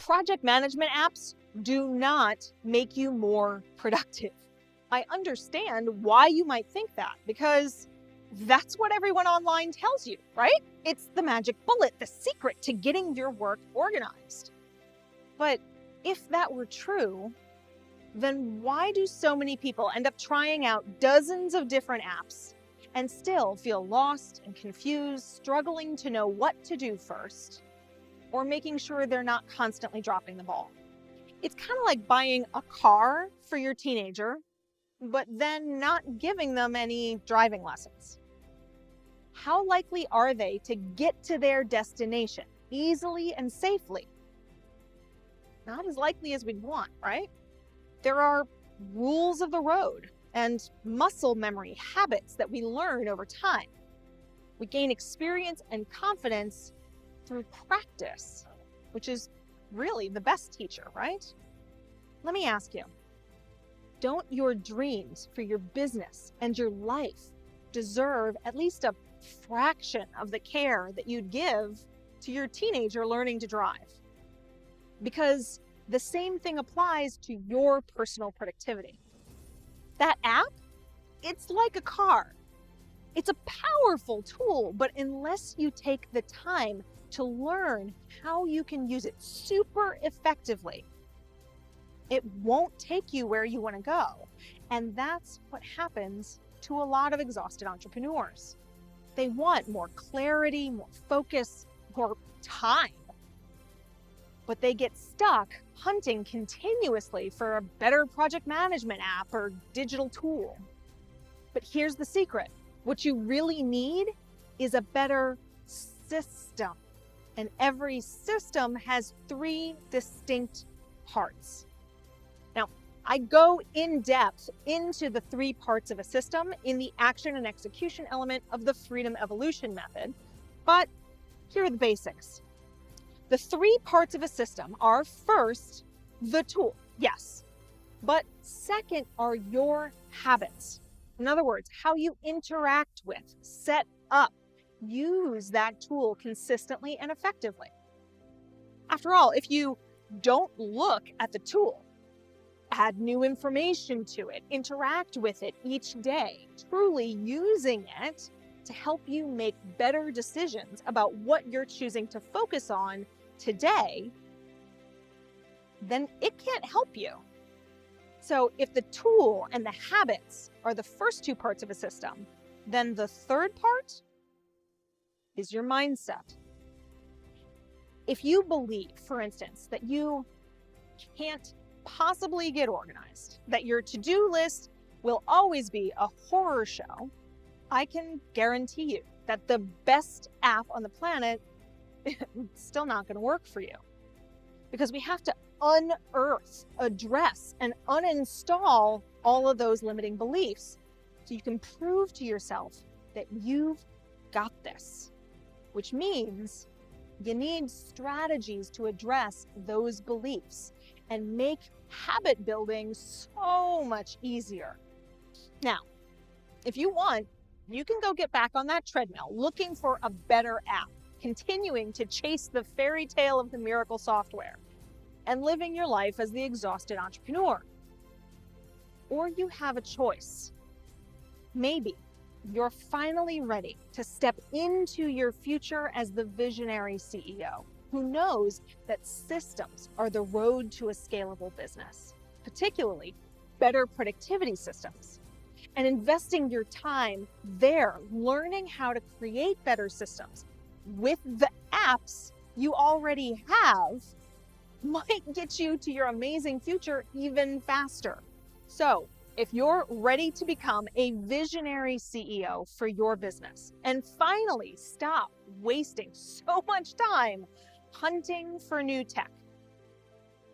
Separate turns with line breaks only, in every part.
Project management apps do not make you more productive. I understand why you might think that, because that's what everyone online tells you, right? It's the magic bullet, the secret to getting your work organized. But if that were true, then why do so many people end up trying out dozens of different apps and still feel lost and confused, struggling to know what to do first, or making sure they're not constantly dropping the ball? It's kind of like buying a car for your teenager, but then not giving them any driving lessons. How likely are they to get to their destination easily and safely? Not as likely as we'd want, right? There are rules of the road and muscle memory habits that we learn over time. We gain experience and confidence through practice, which is really the best teacher, right? Let me ask you, don't your dreams for your business and your life deserve at least a fraction of the care that you'd give to your teenager learning to drive? Because the same thing applies to your personal productivity. That app, it's like a car. It's a powerful tool, but unless you take the time to learn how you can use it super effectively, it won't take you where you want to go. And that's what happens to a lot of exhausted entrepreneurs. They want more clarity, more focus, more time. But they get stuck hunting continuously for a better project management app or digital tool. But here's the secret. What you really need is a better system. And every system has 3 distinct parts. Now, I go in depth into the 3 parts of a system in the action and execution element of the Freedom Evolution method, but here are the basics. The 3 parts of a system are, first, the tool, yes, but second are your habits. In other words, how you interact with, set up, use that tool consistently and effectively. After all, if you don't look at the tool, add new information to it, interact with it each day, truly using it to help you make better decisions about what you're choosing to focus on today, then it can't help you. So if the tool and the habits are the first 2 parts of a system, then the third part is your mindset. If you believe, for instance, that you can't possibly get organized, that your to-do list will always be a horror show, I can guarantee you that the best app on the planet is still not going to work for you. Because we have to unearth, address, and uninstall all of those limiting beliefs so you can prove to yourself that you've got this, which means you need strategies to address those beliefs and make habit building so much easier. Now, if you want, you can go get back on that treadmill looking for a better app, continuing to chase the fairy tale of the miracle software and living your life as the exhausted entrepreneur. Or you have a choice. Maybe you're finally ready to step into your future as the visionary CEO who knows that systems are the road to a scalable business, particularly better productivity systems. And investing your time there, learning how to create better systems with the apps you already have, might get you to your amazing future even faster. So, if you're ready to become a visionary CEO for your business and finally stop wasting so much time hunting for new tech,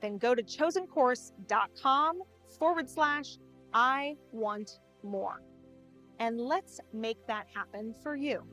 then go to chosencourse.com/I want more. And let's make that happen for you.